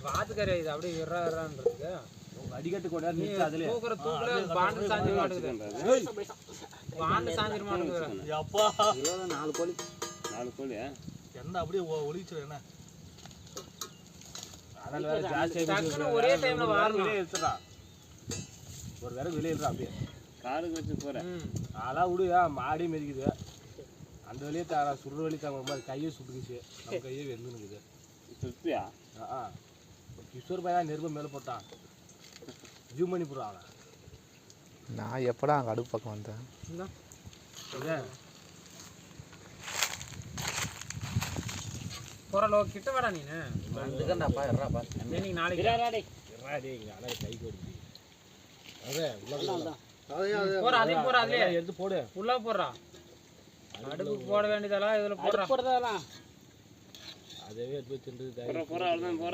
வாத்துக்கறி இது அப்படியே விறான்றதுக்கு அடிக்கட்டு கூட நிறுத்து அதுல தூக்குற பாண்டு சாஞ்சி மாட்டுது பாண்டு சாஞ்சிர மாட்டுது அப்பா 4 கோழி என்ன அப்படியே ஒளிச்சுற என்ன அதனால வேற ஜாஸ்தியா ஒரே டைம்ல வாரணும் வெளிய எடுத்துடா ஒரு வேற வெளிய எடுறா அப்படியே காலுக்கு வச்சு போறேன் ஆளா விடுயா மாடி மிதிக்குது அந்த வெளியே சுடுற வெளியே தாங்க மாதிரி கையை சுட்டுக்குச்சு நம்ம கையே வெந்துனுக்குது சுத்தியா கிஷோர் பையன் நெருப்ப மேலே போட்டான் ஜூம் பண்ணி போடுறான் நான் எப்படா அங்கே அடுப்பு பக்கம் வந்தேன் போறலோ கிட்ட வாடா நீனு வந்துக்கண்டாப்பா எறாப்பா நீ நாளைக்கு கை கொடுத்து அதே போற அதே போற அதே எடுத்து போடு உள்ள போடுறா அடுப்பு போட வேண்டியதெல்லாம் இதுல போடுறா அதவே எடுத்து திண்டு போற